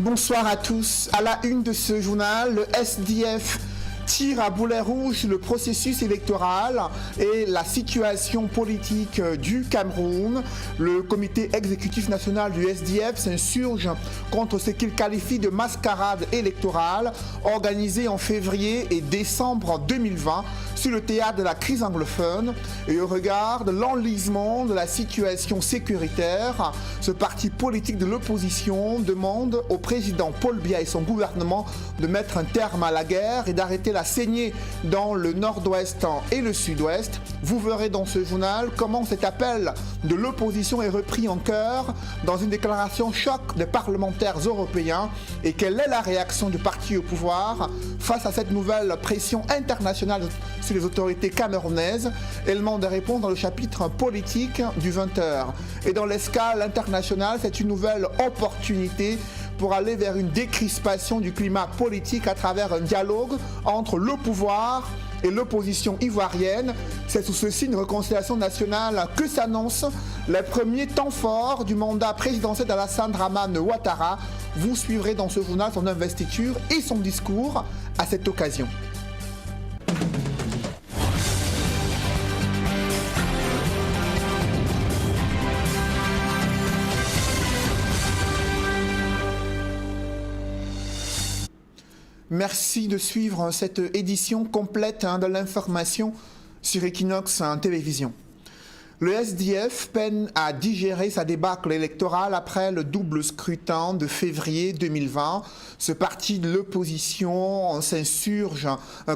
Bonsoir à tous. À la une de ce journal, le SDF tire à boulet rouge le processus électoral et la situation politique du Cameroun. Le comité exécutif national du SDF s'insurge contre ce qu'il qualifie de mascarade électorale organisée en février et décembre 2020 sur le théâtre de la crise anglophone. Et au regard de l'enlisement de la situation sécuritaire, ce parti politique de l'opposition demande au président Paul Biya et son gouvernement de mettre un terme à la guerre et d'arrêter la saignée dans le nord-ouest et le sud-ouest. Vous verrez dans ce journal comment cet appel de l'opposition est repris en chœur dans une déclaration choc des parlementaires européens et quelle est la réaction du parti au pouvoir face à cette nouvelle pression internationale sur les autorités camerounaises. Élément de réponse dans le chapitre politique du 20h. Et dans l'escale internationale, c'est une nouvelle opportunité pour aller vers une décrispation du climat politique à travers un dialogue entre le pouvoir et l'opposition ivoirienne. C'est sous ce signe de réconciliation nationale que s'annoncent les premiers temps forts du mandat présidentiel d'Alassane Dramane Ouattara. Vous suivrez dans ce journal son investiture et son discours à cette occasion. Merci de suivre cette édition complète de l'information sur Equinox Télévision. Le SDF peine à digérer sa débâcle électorale après le double scrutin de février 2020. Ce parti de l'opposition s'insurge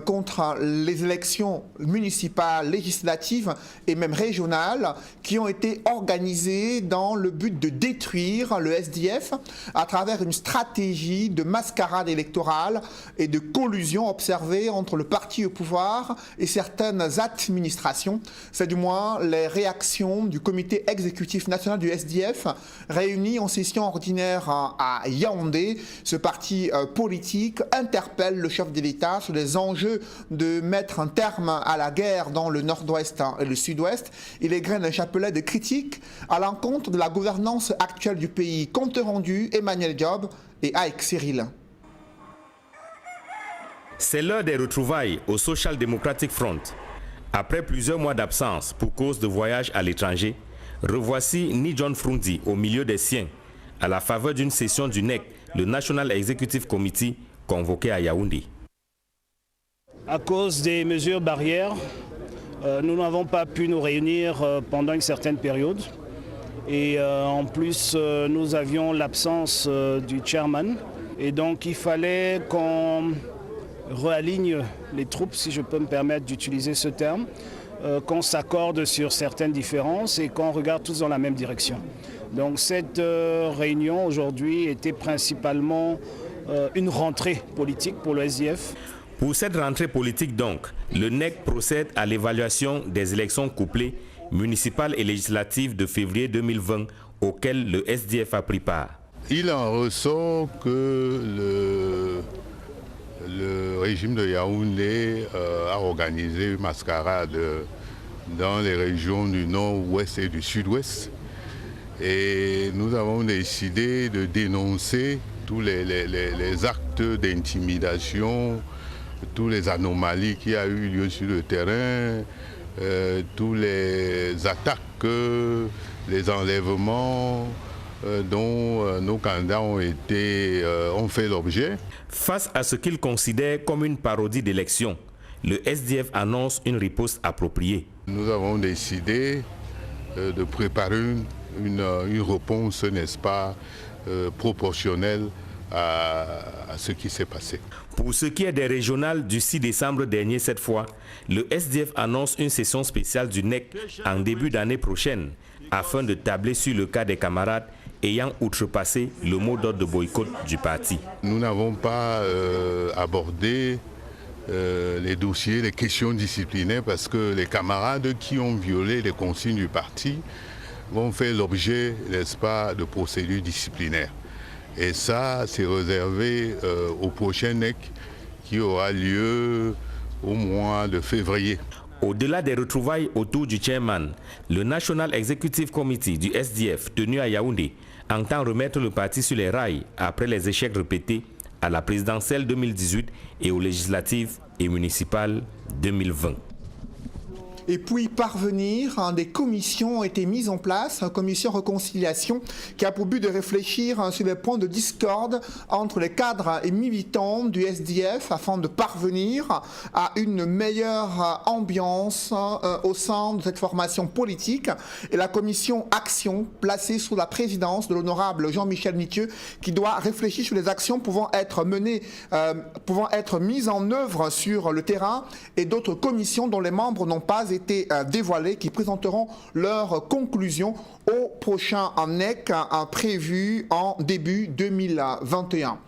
contre les élections municipales, législatives et même régionales qui ont été organisées dans le but de détruire le SDF à travers une stratégie de mascarade électorale et de collusion observée entre le parti au pouvoir et certaines administrations. C'est du moins les réactions du comité exécutif national du SDF réuni en session ordinaire à Yaoundé. Ce parti politique interpelle le chef de l'État sur les enjeux de mettre un terme à la guerre dans le nord-ouest et le sud-ouest. Il égrène un chapelet de critiques à l'encontre de la gouvernance actuelle du pays. Compte rendu, Emmanuel Diop et Aïk Cyril. C'est l'heure des retrouvailles au Social Democratic Front. Après plusieurs mois d'absence pour cause de voyage à l'étranger, revoici Ni John Frundi au milieu des siens, à la faveur d'une session du NEC, le National Executive Committee, convoqué à Yaoundé. À cause des mesures barrières, nous n'avons pas pu nous réunir pendant une certaine période. Et en plus, nous avions l'absence du chairman. Et donc, il fallait qu'on réaligne les troupes, si je peux me permettre d'utiliser ce terme, qu'on s'accorde sur certaines différences et qu'on regarde tous dans la même direction. Donc cette réunion aujourd'hui était principalement une rentrée politique pour le SDF. Pour cette rentrée politique donc, le NEC procède à l'évaluation des élections couplées municipales et législatives de février 2020 auxquelles le SDF a pris part. Il en ressort que le régime de Yaoundé a organisé une mascarade dans les régions du nord-ouest et du sud-ouest. Et nous avons décidé de dénoncer tous les actes d'intimidation, toutes les anomalies qui ont eu lieu sur le terrain, tous les attaques, les enlèvements dont nos candidats ont fait l'objet. Face à ce qu'il considère comme une parodie d'élection, le SDF annonce une riposte appropriée. Nous avons décidé de préparer une réponse, n'est-ce pas, proportionnelle à ce qui s'est passé. Pour ce qui est des régionales du 6 décembre dernier cette fois, le SDF annonce une session spéciale du NEC en début d'année prochaine afin de tabler sur le cas des camarades ayant outrepassé le mot d'ordre de boycott du parti. Nous n'avons pas abordé les dossiers, les questions disciplinaires parce que les camarades qui ont violé les consignes du parti vont faire l'objet, n'est-ce pas, de procédures disciplinaires. Et ça, c'est réservé au prochain NEC qui aura lieu au mois de février. Au-delà des retrouvailles autour du chairman, le National Executive Committee du SDF tenu à Yaoundé entend remettre le parti sur les rails après les échecs répétés à la présidentielle 2018 et aux législatives et municipales 2020. Et puis parvenir, des commissions ont été mises en place, une commission réconciliation qui a pour but de réfléchir sur les points de discorde entre les cadres et militants du SDF afin de parvenir à une meilleure ambiance au sein de cette formation politique. Et la commission Action, placée sous la présidence de l'honorable Jean-Michel Mithieu, qui doit réfléchir sur les actions pouvant être menées, pouvant être mises en œuvre sur le terrain, et d'autres commissions dont les membres n'ont pas été dévoilés, qui présenteront leurs conclusions au prochain NEC prévu en début 2021.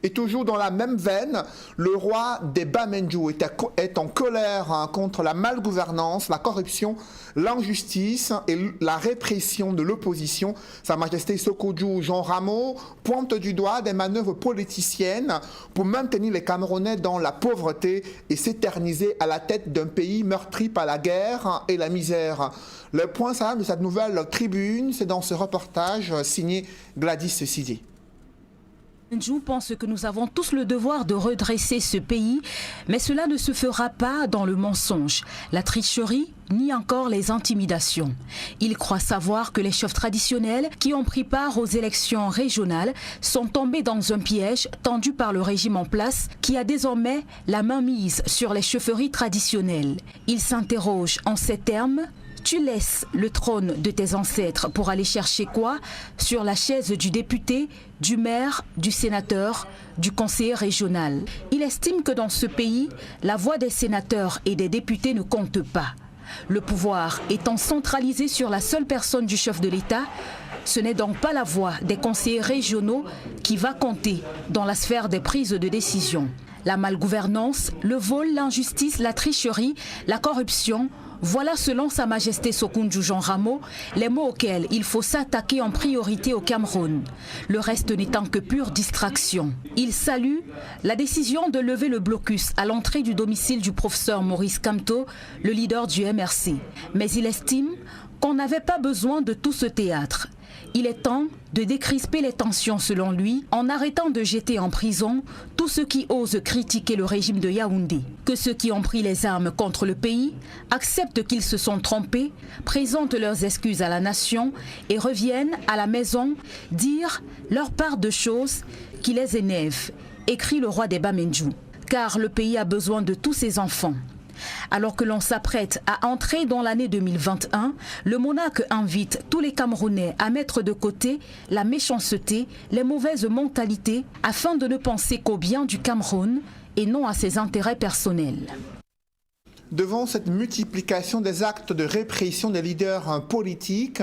Et toujours dans la même veine, le roi des Bamendjou est en colère contre la malgouvernance, la corruption, l'injustice et la répression de l'opposition. Sa Majesté Sékou Jean Ramo pointe du doigt des manœuvres politiciennes pour maintenir les Camerounais dans la pauvreté et s'éterniser à la tête d'un pays meurtri par la guerre et la misère. Le point central de cette nouvelle tribune, c'est dans ce reportage signé Gladys Sidier. Je pense que nous avons tous le devoir de redresser ce pays, mais cela ne se fera pas dans le mensonge, la tricherie, ni encore les intimidations. Il croit savoir que les chefs traditionnels qui ont pris part aux élections régionales sont tombés dans un piège tendu par le régime en place qui a désormais la main mise sur les chefferies traditionnelles. Il s'interroge en ces termes. Tu laisses le trône de tes ancêtres pour aller chercher quoi? Sur la chaise du député, du maire, du sénateur, du conseiller régional. Il estime que dans ce pays, la voix des sénateurs et des députés ne compte pas. Le pouvoir étant centralisé sur la seule personne du chef de l'État, ce n'est donc pas la voix des conseillers régionaux qui va compter dans la sphère des prises de décision. La malgouvernance, le vol, l'injustice, la tricherie, la corruption, voilà, selon Sa Majesté Sékou Jean Ramo, les mots auxquels il faut s'attaquer en priorité au Cameroun, le reste n'étant que pure distraction. Il salue la décision de lever le blocus à l'entrée du domicile du professeur Maurice Kamto, le leader du MRC. Mais il estime qu'on n'avait pas besoin de tout ce théâtre. Il est temps de décrisper les tensions selon lui en arrêtant de jeter en prison tous ceux qui osent critiquer le régime de Yaoundé. Que ceux qui ont pris les armes contre le pays acceptent qu'ils se sont trompés, présentent leurs excuses à la nation et reviennent à la maison dire leur part de choses qui les énervent, écrit le roi des Bamendjou. Car le pays a besoin de tous ses enfants. Alors que l'on s'apprête à entrer dans l'année 2021, le monarque invite tous les Camerounais à mettre de côté la méchanceté, les mauvaises mentalités, afin de ne penser qu'au bien du Cameroun et non à ses intérêts personnels. Devant cette multiplication des actes de répression des leaders politiques,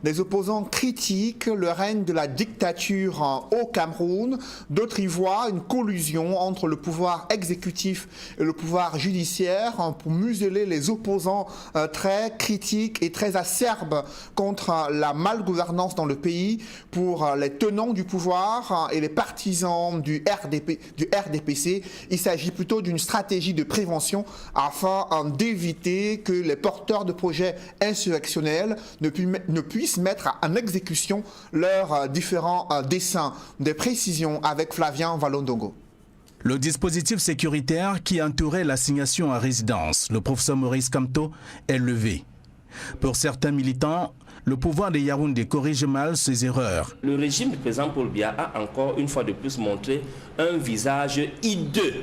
des opposants critiquent le règne de la dictature au Cameroun. D'autres y voient une collusion entre le pouvoir exécutif et le pouvoir judiciaire pour museler les opposants très critiques et très acerbes contre la malgouvernance dans le pays. Pour les tenants du pouvoir et les partisans du RDPC, il s'agit plutôt d'une stratégie de prévention afin d'éviter que les porteurs de projets insurrectionnels ne puissent mettre en exécution leurs différents desseins. Des précisions avec Flavien Valondongo. Le dispositif sécuritaire qui entourait l'assignation à résidence, le professeur Maurice Kamto, est levé. Pour certains militants, le pouvoir de Yaoundé corrige mal ses erreurs. Le régime du président Paul Biya a encore une fois de plus montré un visage hideux,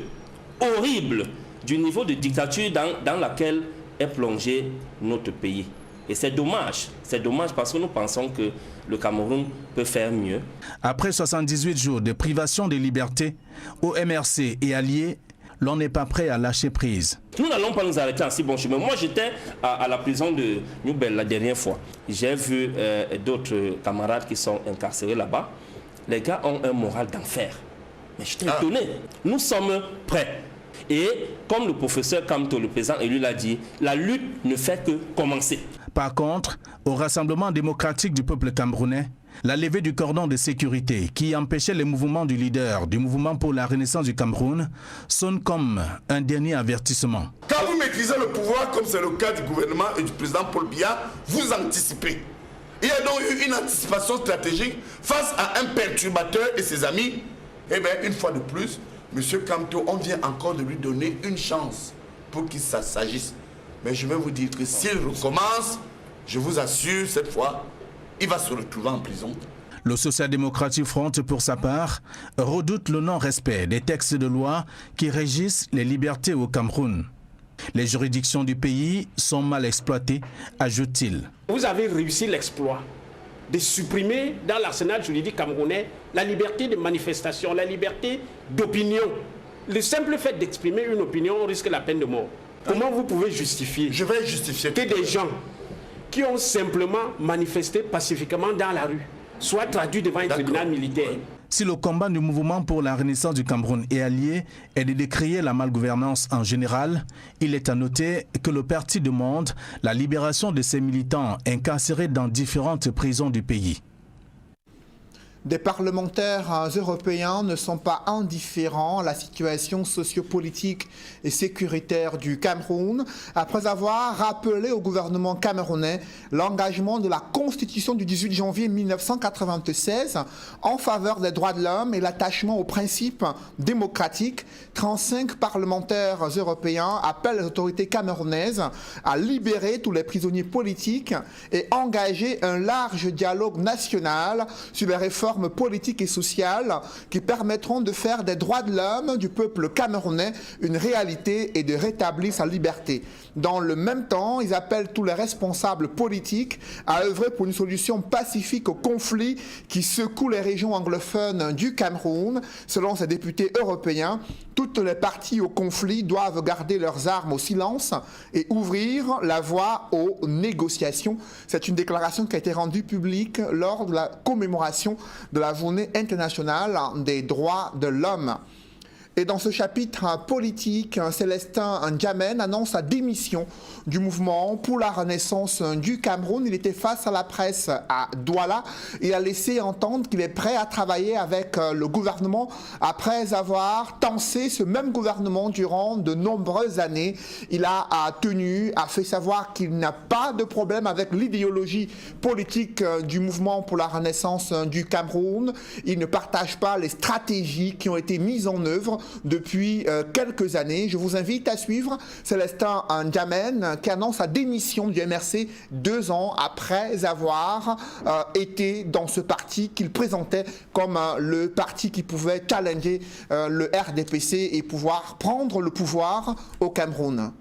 horrible, du niveau de dictature dans laquelle est plongé notre pays. Et c'est dommage parce que nous pensons que le Cameroun peut faire mieux. Après 78 jours de privation de liberté, au MRC et alliés, l'on n'est pas prêt à lâcher prise. Nous n'allons pas nous arrêter en si bon chemin. Moi, j'étais à la prison de Newbel la dernière fois. J'ai vu d'autres camarades qui sont incarcérés là-bas. Les gars ont un moral d'enfer. Mais j'étais étonné. Nous sommes prêts. Et comme le professeur Kamto, le président élu, l'a dit, la lutte ne fait que commencer. Par contre, au Rassemblement démocratique du peuple camerounais, la levée du cordon de sécurité qui empêchait les mouvements du leader du mouvement pour la renaissance du Cameroun sonne comme un dernier avertissement. Quand vous maîtrisez le pouvoir, comme c'est le cas du gouvernement et du président Paul Biya, vous anticipez. Il y a donc eu une anticipation stratégique face à un perturbateur et ses amis. Eh bien, une fois de plus, M. Kamto, on vient encore de lui donner une chance pour qu'il s'agisse. Mais je vais vous dire que s'il recommence, je vous assure, cette fois, il va se retrouver en prison. Le Social Democratic Front, pour sa part, redoute le non-respect des textes de loi qui régissent les libertés au Cameroun. Les juridictions du pays sont mal exploitées, ajoute-t-il. Vous avez réussi l'exploit de supprimer dans l'arsenal juridique camerounais la liberté de manifestation, la liberté d'opinion. Le simple fait d'exprimer une opinion risque la peine de mort. Comment vous pouvez justifier? Je vais justifier que des gens qui ont simplement manifesté pacifiquement dans la rue soient traduits devant un tribunal militaire? Si le combat du mouvement pour la renaissance du Cameroun est allié et de décrier la malgouvernance en général, il est à noter que le parti demande la libération de ses militants incarcérés dans différentes prisons du pays. Des parlementaires européens ne sont pas indifférents à la situation sociopolitique et sécuritaire du Cameroun, après avoir rappelé au gouvernement camerounais l'engagement de la Constitution du 18 janvier 1996 en faveur des droits de l'homme et l'attachement aux principes démocratiques. 35 parlementaires européens appellent les autorités camerounaises à libérer tous les prisonniers politiques et engager un large dialogue national sur les réformes politiques et sociales qui permettront de faire des droits de l'homme du peuple camerounais une réalité et de rétablir sa liberté. Dans le même temps, ils appellent tous les responsables politiques à œuvrer pour une solution pacifique au conflit qui secoue les régions anglophones du Cameroun. Selon ces députés européens, toutes les parties au conflit doivent garder leurs armes au silence et ouvrir la voie aux négociations. C'est une déclaration qui a été rendue publique lors de la commémoration de la Journée internationale des droits de l'homme. Et dans ce chapitre politique, Célestin N'Djamène annonce sa démission du mouvement pour la renaissance du Cameroun. Il était face à la presse à Douala et a laissé entendre qu'il est prêt à travailler avec le gouvernement après avoir tensé ce même gouvernement durant de nombreuses années. Il a fait savoir qu'il n'a pas de problème avec l'idéologie politique du mouvement pour la renaissance du Cameroun. Il ne partage pas les stratégies qui ont été mises en œuvre depuis quelques années. Je vous invite à suivre Célestin N'Djamène qui annonce sa démission du MRC 2 ans après avoir été dans ce parti qu'il présentait comme le parti qui pouvait challenger le RDPC et pouvoir prendre le pouvoir au Cameroun.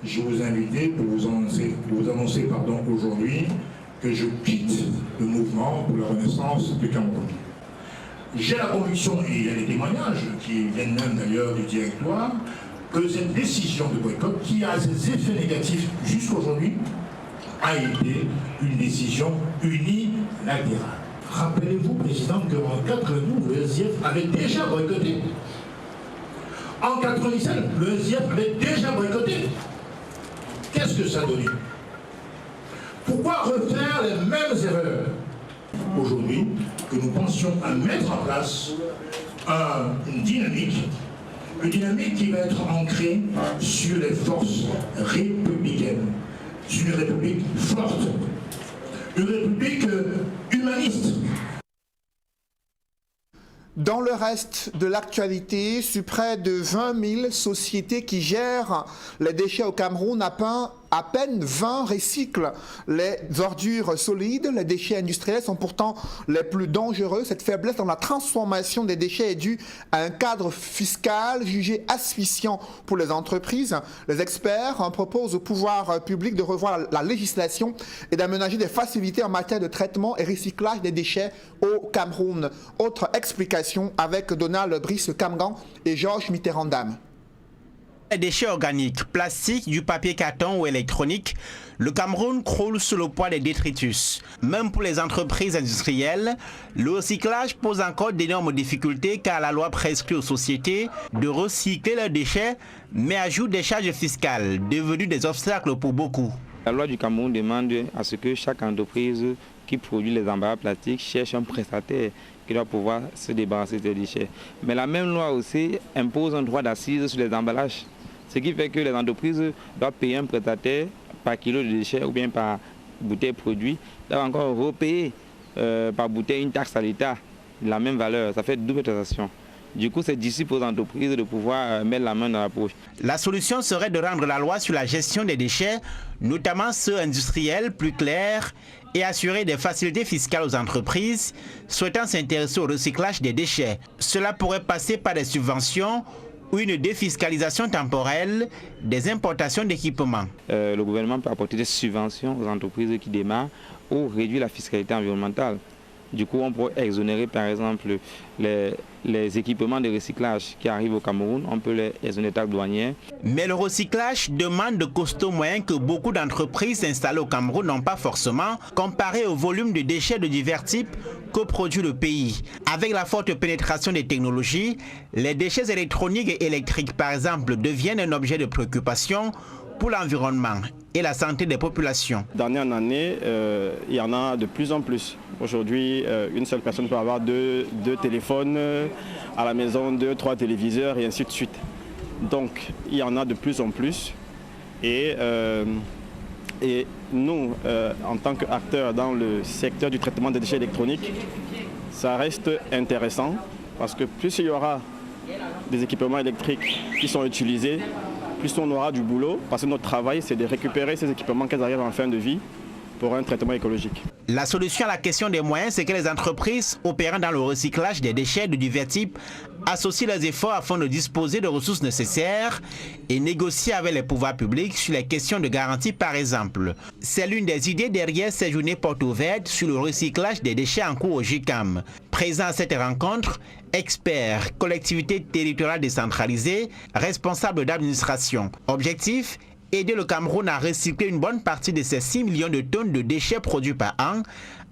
Je vous invite pour vous annoncer aujourd'hui que je quitte le mouvement pour la renaissance du Cameroun. J'ai la conviction, et il y a des témoignages qui viennent même d'ailleurs du directoire, que cette décision de boycott, qui a ses effets négatifs jusqu'aujourd'hui, a été une décision unilatérale. Rappelez-vous, Président, qu'en 92, le SDF avait déjà boycotté. En 97, le SDF avait déjà boycotté. Qu'est-ce que ça donne? Pourquoi refaire les mêmes erreurs aujourd'hui que nous pensions à mettre en place une dynamique qui va être ancrée sur les forces républicaines, sur une république forte, une république humaniste. Dans le reste de l'actualité, sur près de 20 000 sociétés qui gèrent les déchets au Cameroun, à peine 20 recyclent les ordures solides. Les déchets industriels sont pourtant les plus dangereux. Cette faiblesse dans la transformation des déchets est due à un cadre fiscal jugé asphyxiant pour les entreprises. Les experts proposent au pouvoir public de revoir la législation et d'aménager des facilités en matière de traitement et recyclage des déchets au Cameroun. Autre explication avec Donald Brice Kamgan et Georges Mitterrand-Dam. Les déchets organiques, plastiques, du papier carton ou électronique, le Cameroun croule sous le poids des détritus. Même pour les entreprises industrielles, le recyclage pose encore d'énormes difficultés car la loi prescrit aux sociétés de recycler leurs déchets, mais ajoute des charges fiscales, devenues des obstacles pour beaucoup. La loi du Cameroun demande à ce que chaque entreprise qui produit les emballages plastiques cherche un prestataire qui doit pouvoir se débarrasser des déchets. Mais la même loi aussi impose un droit d'assise sur les emballages. Ce qui fait que les entreprises doivent payer un prestataire par kilo de déchets ou bien par bouteille produit, doivent encore repayer par bouteille une taxe à l'État de la même valeur. Ça fait double taxation. Du coup, c'est difficile aux entreprises de pouvoir mettre la main dans la poche. La solution serait de rendre la loi sur la gestion des déchets, notamment ceux industriels, plus claire et assurer des facilités fiscales aux entreprises souhaitant s'intéresser au recyclage des déchets. Cela pourrait passer par des subventions ou une défiscalisation temporelle des importations d'équipements. Le gouvernement peut apporter des subventions aux entreprises qui démarrent ou réduire la fiscalité environnementale. Du coup, on pourrait exonérer par exemple les équipements de recyclage qui arrivent au Cameroun, on peut les exonérer taxes douanières. Mais le recyclage demande de costauds moyens que beaucoup d'entreprises installées au Cameroun n'ont pas forcément, comparé au volume de déchets de divers types que produit le pays. Avec la forte pénétration des technologies, les déchets électroniques et électriques par exemple deviennent un objet de préoccupation pour l'environnement et la santé des populations. D'année en année, il y en a de plus en plus. Aujourd'hui, une seule personne peut avoir deux téléphones à la maison, 2, 3 téléviseurs et ainsi de suite. Donc, il y en a de plus en plus. Et nous, en tant qu'acteurs dans le secteur du traitement des déchets électroniques, ça reste intéressant parce que plus il y aura des équipements électriques qui sont utilisés, plus on aura du boulot, parce que notre travail, c'est de récupérer ces équipements qu'ils arrivent en fin de vie pour un traitement écologique. La solution à la question des moyens, c'est que les entreprises opérant dans le recyclage des déchets de divers types associent leurs efforts afin de disposer de ressources nécessaires et négocient avec les pouvoirs publics sur les questions de garantie par exemple. C'est l'une des idées derrière ces journées portes ouvertes sur le recyclage des déchets en cours au GICAM. Présent à cette rencontre, experts, collectivités territoriales décentralisées, responsables d'administration. Objectif : aider le Cameroun à recycler une bonne partie de ces 6 millions de tonnes de déchets produits par an,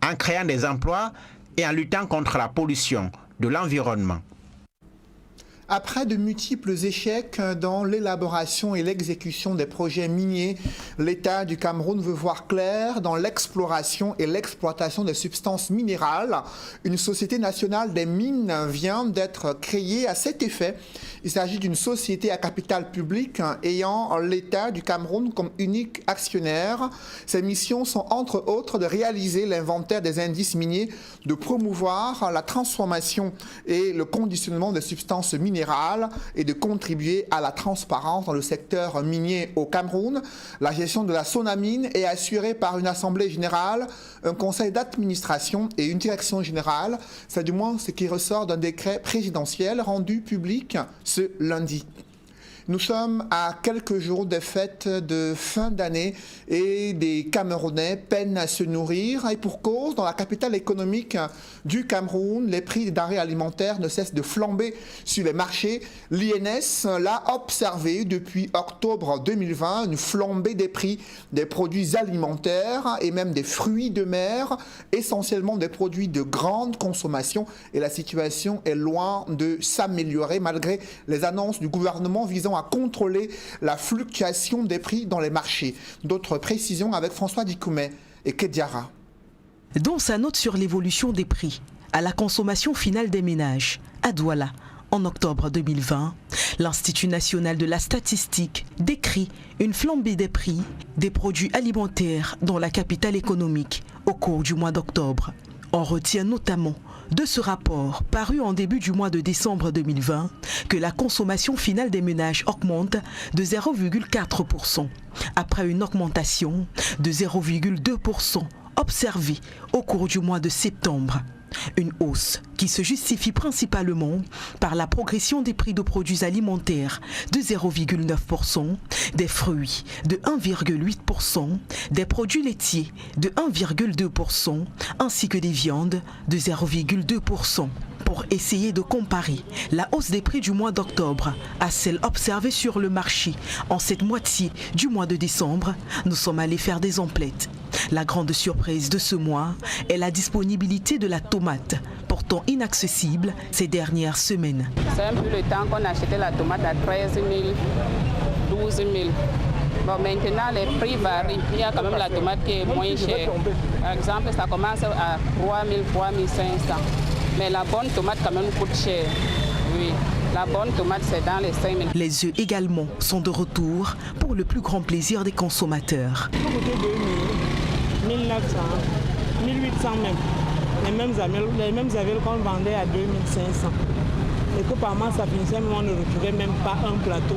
en créant des emplois et en luttant contre la pollution de l'environnement. Après de multiples échecs dans l'élaboration et l'exécution des projets miniers, l'État du Cameroun veut voir clair dans l'exploration et l'exploitation des substances minérales. Une société nationale des mines vient d'être créée à cet effet. Il s'agit d'une société à capital public ayant l'État du Cameroun comme unique actionnaire. Ses missions sont entre autres de réaliser l'inventaire des indices miniers, de promouvoir la transformation et le conditionnement des substances minérales et de contribuer à la transparence dans le secteur minier au Cameroun. La gestion de la Sonamine est assurée par une assemblée générale, un conseil d'administration et une direction générale. C'est du moins ce qui ressort d'un décret présidentiel rendu public ce lundi. Nous sommes à quelques jours des fêtes de fin d'année et des Camerounais peinent à se nourrir. Et pour cause, dans la capitale économique du Cameroun, les prix des denrées alimentaires ne cessent de flamber sur les marchés. L'INS l'a observé depuis octobre 2020, une flambée des prix des produits alimentaires et même des fruits de mer, essentiellement des produits de grande consommation. Et la situation est loin de s'améliorer malgré les annonces du gouvernement visant à contrôler la fluctuation des prix dans les marchés. D'autres précisions avec François Dikoumet et Kediara. Dans sa note sur l'évolution des prix à la consommation finale des ménages à Douala en octobre 2020, l'Institut national de la statistique décrit une flambée des prix des produits alimentaires dans la capitale économique au cours du mois d'octobre. On retient notamment de ce rapport paru en début du mois de décembre 2020 que la consommation finale des ménages augmente de 0,4% après une augmentation de 0,2% observée au cours du mois de septembre. Une hausse qui se justifie principalement par la progression des prix de produits alimentaires de 0,9%, des fruits de 1,8%, des produits laitiers de 1,2% ainsi que des viandes de 0,2%. Pour essayer de comparer la hausse des prix du mois d'octobre à celle observée sur le marché en cette moitié du mois de décembre, nous sommes allés faire des emplettes. La grande surprise de ce mois est la disponibilité de la tomate, pourtant inaccessible ces dernières semaines. C'est un peu le temps qu'on achetait la tomate à 13 000, 12 000. Bon, maintenant, les prix varient. Il y a quand même la tomate qui est moins chère. Par exemple, ça commence à 3 000, 3 500. Mais la bonne tomate quand même coûte cher. Oui. La bonne tomate, c'est dans les 5 000. Les œufs également sont de retour pour le plus grand plaisir des consommateurs. 2000, 1900, 1800 même. Les mêmes avions qu'on vendait à 2500. Et que par mois, ça finissait, mais on ne retrouvait même pas un plateau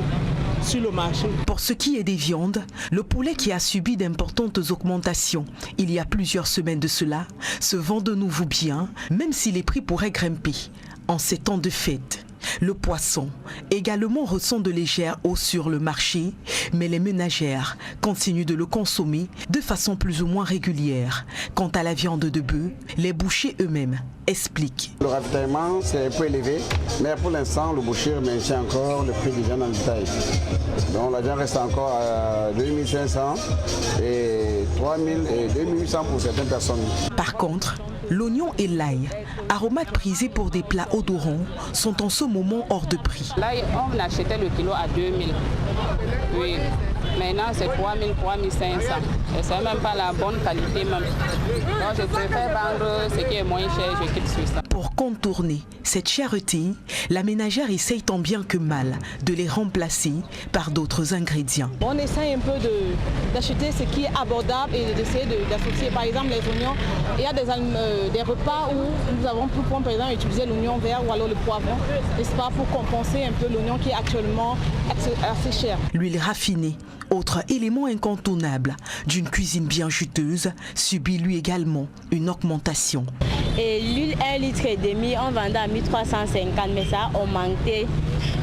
sur le marché. Pour ce qui est des viandes, le poulet qui a subi d'importantes augmentations il y a plusieurs semaines de cela se vend de nouveau bien, même si les prix pourraient grimper en ces temps de fête. Le poisson également ressent de légères hausses sur le marché, mais les ménagères continuent de le consommer de façon plus ou moins régulière. Quant à la viande de bœuf, les bouchers eux-mêmes expliquent. Le ravitaillement, c'est un peu élevé, mais pour l'instant, le boucher maintient encore le prix des viandes en détail. Donc la viande reste encore à 2500 et 3000 et 2800 pour certaines personnes. Par contre, l'oignon et l'ail, aromates prisés pour des plats odorants, sont en ce moment hors de prix. L'ail, on achetait le kilo à 2000. Oui. Maintenant, c'est 3000, 3500. Et c'est même pas la bonne qualité même. Donc, je préfère vendre ce qui est moins cher, je quitte sur ça. Pour contourner cette cherté, la ménagère essaye tant bien que mal de les remplacer par d'autres ingrédients. On essaye un peu d'acheter ce qui est abordable et d'essayer d'associer. Par exemple, les oignons. Il y a des repas où nous avons pu prendre, par exemple, utiliser l'oignon vert ou alors le poivron, n'est-ce pas, pour compenser un peu l'oignon qui est actuellement assez cher. L'huile raffinée, autre élément incontournable d'une cuisine bien juteuse, subit lui également une augmentation. Et l'huile 1,5 litre, on vendait à 1350, mais ça a augmenté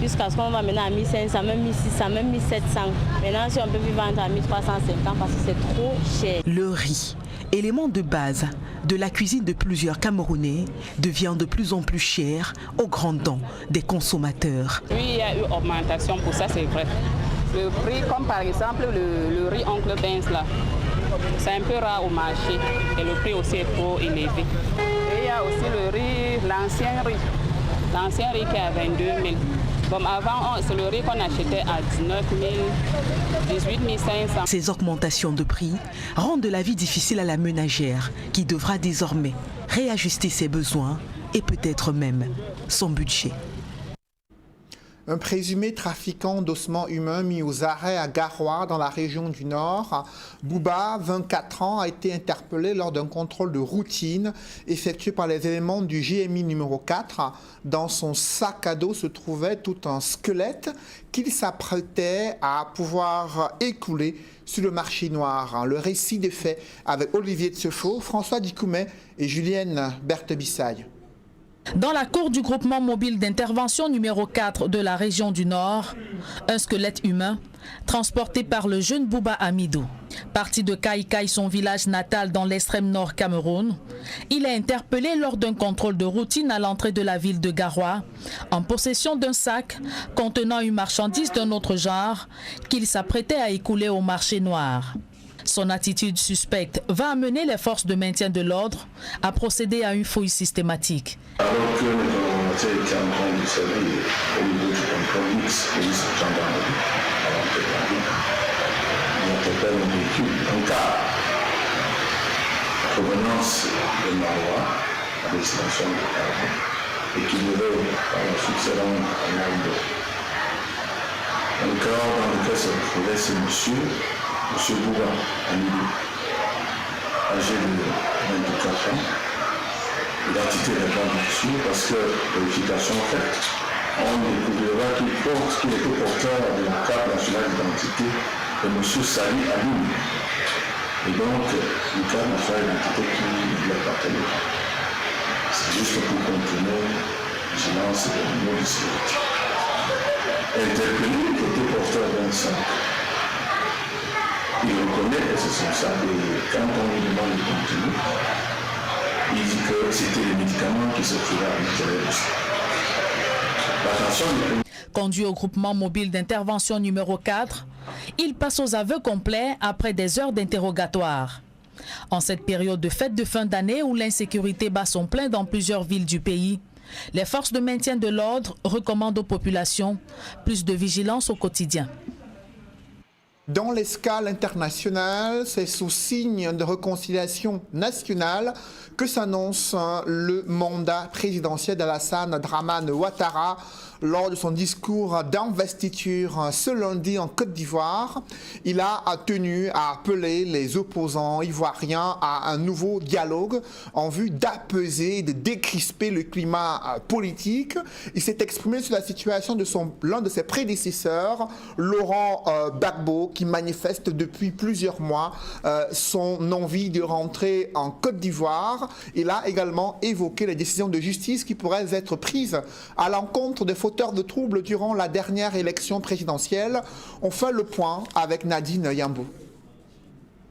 jusqu'à ce qu'on va maintenant à 1500, même 1600, même 1700. Maintenant, si on peut plus vendre à 1350 parce que c'est trop cher. Le riz, élément de base de la cuisine de plusieurs Camerounais, devient de plus en plus cher aux grandes dents des consommateurs. Oui, il y a eu augmentation, pour ça c'est vrai. Le prix, comme par exemple le riz Oncle Benz là, c'est un peu rare au marché et le prix aussi est trop élevé. Et il y a aussi le riz, l'ancien riz qui est à 22 000. Bon, avant, c'est le riz qu'on achetait à 19 000, 18 500. Ces augmentations de prix rendent la vie difficile à la ménagère qui devra désormais réajuster ses besoins et peut-être même son budget. Un présumé trafiquant d'ossements humains mis aux arrêts à Garoua, dans la région du Nord. Bouba, 24 ans, a été interpellé lors d'un contrôle de routine effectué par les éléments du GMI numéro 4. Dans son sac à dos se trouvait tout un squelette qu'il s'apprêtait à pouvoir écouler sur le marché noir. Le récit des faits avec Olivier Tsefo, François Dikoumet et Julienne Berthebissaille. Dans la cour du groupement mobile d'intervention numéro 4 de la région du Nord, un squelette humain transporté par le jeune Bouba Amidou. Parti de Kaïkaï, son village natal dans l'extrême nord Cameroun, il est interpellé lors d'un contrôle de routine à l'entrée de la ville de Garoua, en possession d'un sac contenant une marchandise d'un autre genre qu'il s'apprêtait à écouler au marché noir. Son attitude suspecte va amener les forces de maintien de l'ordre à procéder à une fouille systématique. Alors que les communautés étaient en train de servir au niveau du contrôle mixte, police et gendarmerie, à l'entrée de la ville, on interpelle un véhicule, un car, provenance de Maroua, à destination de Garoua, et qui devait par la suite se rendre à Nando. Un car dans lequel se retrouvait ce monsieur Bouba Amidou, âgé de 24 ans. L'identité n'est pas bien sûre parce que vérification faite, on découvrira qu'il était porteur de la carte nationale d'identité de M. Sali Aboum. Et donc, une carte nationale d'identité qui lui appartenait. C'est juste pour contenir vigilance et le niveau de sécurité. Interpellé, qui était porteur d'un sac. Il reconnaît que c'est son sac et quand on lui demande le contenu, il dit que c'était les médicaments qui se trouvaient à l'intérieur du sac. Conduit au groupement mobile d'intervention numéro 4, il passe aux aveux complets après des heures d'interrogatoire. En cette période de fête de fin d'année où l'insécurité bat son plein dans plusieurs villes du pays, les forces de maintien de l'ordre recommandent aux populations plus de vigilance au quotidien. Dans l'escale internationale, c'est sous signe de réconciliation nationale que s'annonce le mandat présidentiel d'Alassane Dramane Ouattara lors de son discours d'investiture ce lundi en Côte d'Ivoire. Il a tenu à appeler les opposants ivoiriens à un nouveau dialogue en vue d'apaiser et de décrisper le climat politique. Il s'est exprimé sur la situation de l'un de ses prédécesseurs, Laurent Gbagbo, qui manifeste depuis plusieurs mois son envie de rentrer en Côte d'Ivoire. Il a également évoqué les décisions de justice qui pourraient être prises à l'encontre des fauteurs de troubles durant la dernière élection présidentielle. On fait le point avec Nadine Yambou.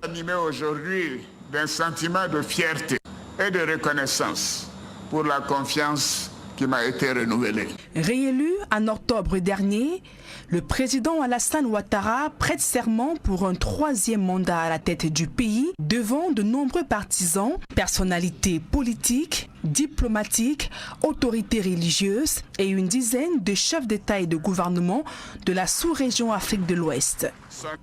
Animé aujourd'hui d'un sentiment de fierté et de reconnaissance pour la confiance qui m'a été renouvelée. Réélu en octobre dernier, le président Alassane Ouattara prête serment pour un 3e mandat à la tête du pays devant de nombreux partisans, personnalités politiques, diplomatiques, autorités religieuses et une dizaine de chefs d'État et de gouvernement de la sous-région Afrique de l'Ouest.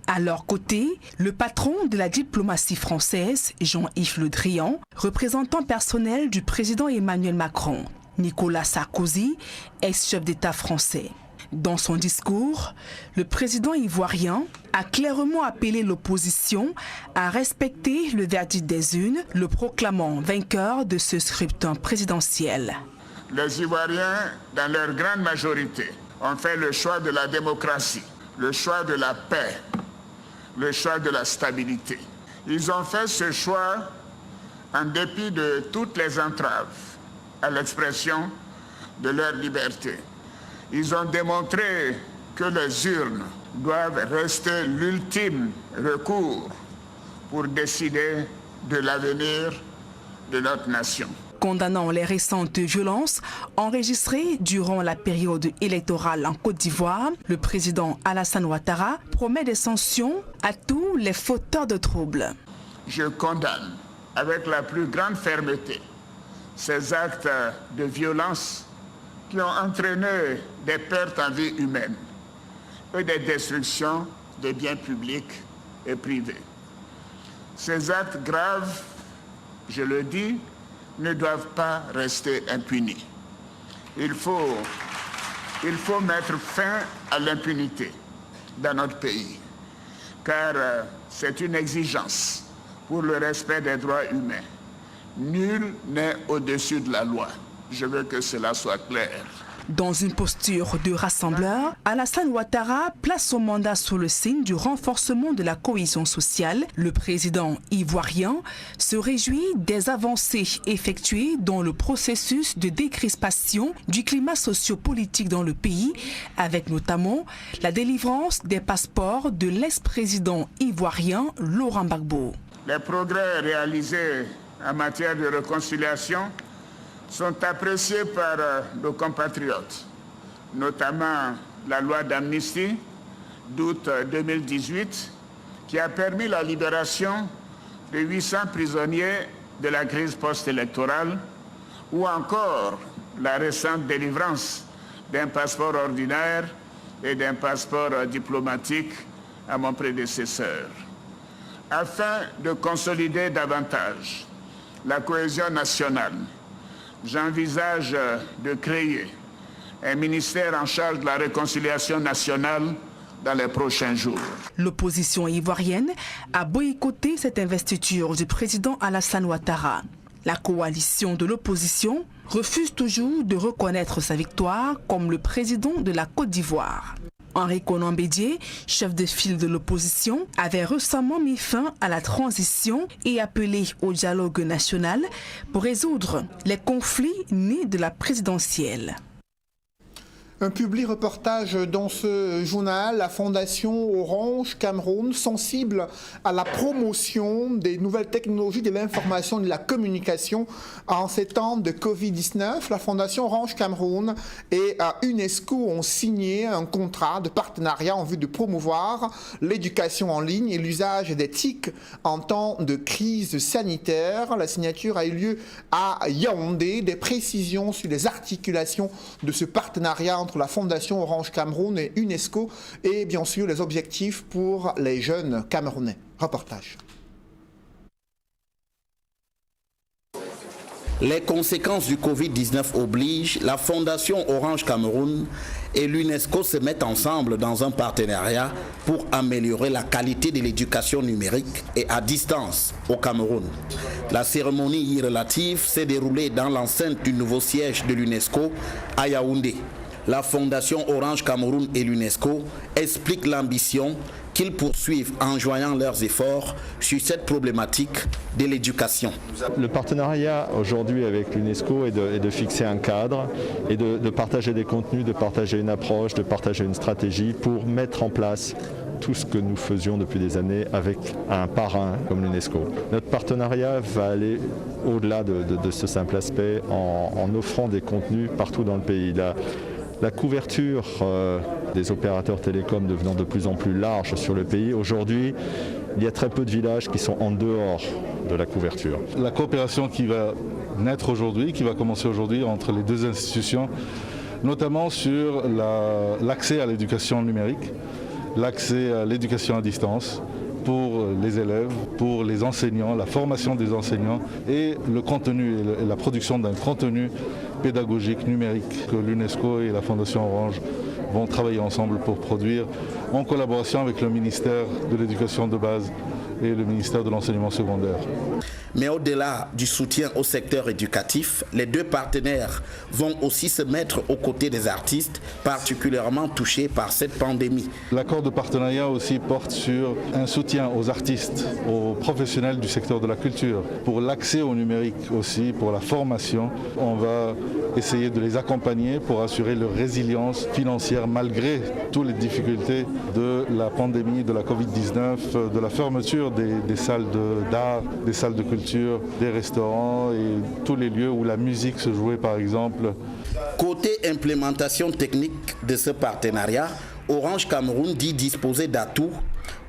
À leur côté, le patron de la diplomatie française, Jean-Yves Le Drian, représentant personnel du président Emmanuel Macron, Nicolas Sarkozy, ex-chef d'État français. Dans son discours, le président ivoirien a clairement appelé l'opposition à respecter le verdict des urnes, le proclamant vainqueur de ce scrutin présidentiel. Les Ivoiriens, dans leur grande majorité, ont fait le choix de la démocratie, le choix de la paix, le choix de la stabilité. Ils ont fait ce choix en dépit de toutes les entraves à l'expression de leur liberté. Ils ont démontré que les urnes doivent rester l'ultime recours pour décider de l'avenir de notre nation. Condamnant les récentes violences enregistrées durant la période électorale en Côte d'Ivoire, le président Alassane Ouattara promet des sanctions à tous les fauteurs de troubles. Je condamne avec la plus grande fermeté ces actes de violence qui ont entraîné des pertes en vie humaine et des destructions de biens publics et privés. Ces actes graves, je le dis, ne doivent pas rester impunis. Il faut mettre fin à l'impunité dans notre pays, car c'est une exigence pour le respect des droits humains. Nul n'est au-dessus de la loi. Je veux que cela soit clair. Dans une posture de rassembleur, Alassane Ouattara place son mandat sous le signe du renforcement de la cohésion sociale. Le président ivoirien se réjouit des avancées effectuées dans le processus de décrispation du climat socio-politique dans le pays, avec notamment la délivrance des passeports de l'ex-président ivoirien Laurent Gbagbo. Les progrès réalisés en matière de réconciliation sont appréciés par nos compatriotes, notamment la loi d'amnistie d'août 2018 qui a permis la libération de 800 prisonniers de la crise post-électorale ou encore la récente délivrance d'un passeport ordinaire et d'un passeport diplomatique à mon prédécesseur. Afin de consolider davantage la cohésion nationale, j'envisage de créer un ministère en charge de la réconciliation nationale dans les prochains jours. L'opposition ivoirienne a boycotté cette investiture du président Alassane Ouattara. La coalition de l'opposition refuse toujours de reconnaître sa victoire comme le président de la Côte d'Ivoire. Henri Konan Bédié, chef de file de l'opposition, avait récemment mis fin à la transition et appelé au dialogue national pour résoudre les conflits nés de la présidentielle. Un public reportage dans ce journal, la Fondation Orange Cameroun, sensible à la promotion des nouvelles technologies de l'information et de la communication en ces temps de Covid-19. La Fondation Orange Cameroun et UNESCO ont signé un contrat de partenariat en vue de promouvoir l'éducation en ligne et l'usage des TIC en temps de crise sanitaire. La signature a eu lieu à Yaoundé. Des précisions sur les articulations de ce partenariat entre la Fondation Orange Cameroun et UNESCO et bien sûr les objectifs pour les jeunes Camerounais. Reportage. Les conséquences du Covid-19 obligent, la Fondation Orange Cameroun et l'UNESCO se mettent ensemble dans un partenariat pour améliorer la qualité de l'éducation numérique et à distance au Cameroun. La cérémonie y relative s'est déroulée dans l'enceinte du nouveau siège de l'UNESCO à Yaoundé. La Fondation Orange Cameroun et l'UNESCO expliquent l'ambition qu'ils poursuivent en joignant leurs efforts sur cette problématique de l'éducation. Le partenariat aujourd'hui avec l'UNESCO est de fixer un cadre et de partager des contenus, de partager une approche, de partager une stratégie pour mettre en place tout ce que nous faisions depuis des années avec un parrain comme l'UNESCO. Notre partenariat va aller au-delà de ce simple aspect en offrant des contenus partout dans le pays. La couverture des opérateurs télécoms devenant de plus en plus large sur le pays, aujourd'hui, il y a très peu de villages qui sont en dehors de la couverture. La coopération qui va naître aujourd'hui, qui va commencer aujourd'hui entre les deux institutions, notamment sur l'accès à l'éducation numérique, l'accès à l'éducation à distance pour les élèves, pour les enseignants, la formation des enseignants et le contenu et la production d'un contenu pédagogique numérique que l'UNESCO et la Fondation Orange vont travailler ensemble pour produire en collaboration avec le ministère de l'Éducation de base et le ministère de l'Enseignement secondaire. Mais au-delà du soutien au secteur éducatif, les deux partenaires vont aussi se mettre aux côtés des artistes particulièrement touchés par cette pandémie. L'accord de partenariat aussi porte sur un soutien aux artistes, aux professionnels du secteur de la culture, pour l'accès au numérique aussi, pour la formation. On va essayer de les accompagner pour assurer leur résilience financière malgré toutes les difficultés de la pandémie, de la Covid-19, de la fermeture des salles d'art, des salles de culture, des restaurants et tous les lieux où la musique se jouait par exemple. Côté implémentation technique de ce partenariat, Orange Cameroun dit disposer d'atouts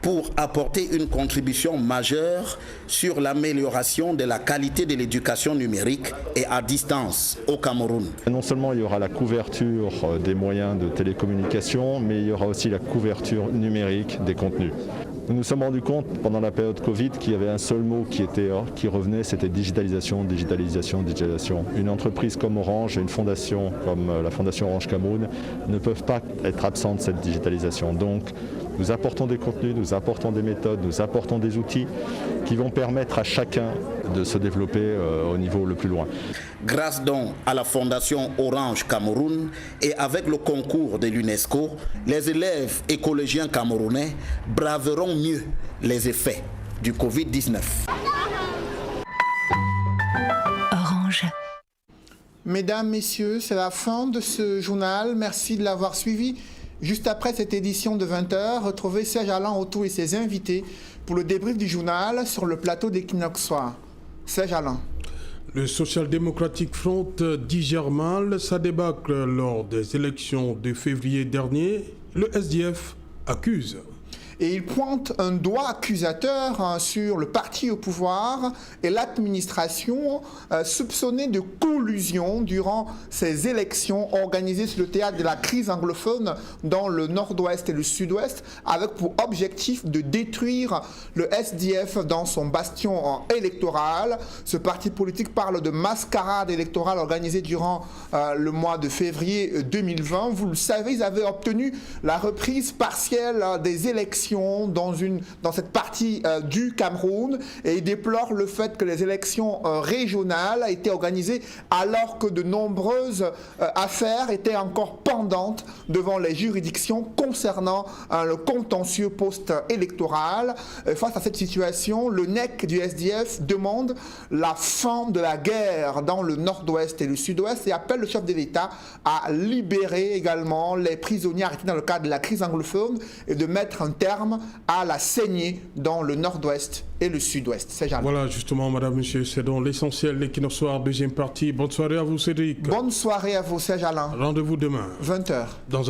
pour apporter une contribution majeure sur l'amélioration de la qualité de l'éducation numérique et à distance au Cameroun. Non seulement il y aura la couverture des moyens de télécommunication, mais il y aura aussi la couverture numérique des contenus. Nous nous sommes rendus compte pendant la période Covid qu'il y avait un seul mot qui revenait, c'était digitalisation, digitalisation, digitalisation. Une entreprise comme Orange et une fondation comme la Fondation Orange Cameroun ne peuvent pas être absents de cette digitalisation. Donc nous apportons des contenus, nous apportons des méthodes, nous apportons des outils qui vont permettre à chacun de se développer au niveau le plus loin. Grâce donc à la Fondation Orange Cameroun et avec le concours de l'UNESCO, les élèves et collégiens camerounais braveront mieux les effets du Covid-19. Orange. Mesdames, Messieurs, c'est la fin de ce journal. Merci de l'avoir suivi. Juste après cette édition de 20h, retrouvez Serge Alain Autou et ses invités pour le débrief du journal sur le plateau d'Equinox Soir. Serge Alain. Le Social Democratic Front digère mal sa débâcle lors des élections de février dernier. Le SDF accuse. Et il pointe un doigt accusateur sur le parti au pouvoir et l'administration soupçonnée de collusion durant ces élections organisées sur le théâtre de la crise anglophone dans le nord-ouest et le sud-ouest, avec pour objectif de détruire le SDF dans son bastion électoral. Ce parti politique parle de mascarade électorale organisée durant le mois de février 2020. Vous le savez, ils avaient obtenu la reprise partielle des élections dans cette partie du Cameroun et il déplore le fait que les élections régionales étaient organisées alors que de nombreuses affaires étaient encore pendantes devant les juridictions concernant le contentieux post-électoral. Face à cette situation, le NEC du SDF demande la fin de la guerre dans le nord-ouest et le sud-ouest et appelle le chef de l'État à libérer également les prisonniers arrêtés dans le cadre de la crise anglophone et de mettre un terme à la saignée dans le nord-ouest et le sud-ouest. Voilà justement, madame, monsieur, c'est donc l'essentiel, l'Equinox Soir, deuxième partie. Bonne soirée à vous, Cédric. Bonne soirée à vous, Serge Alain. Rendez-vous demain. 20h. Dans un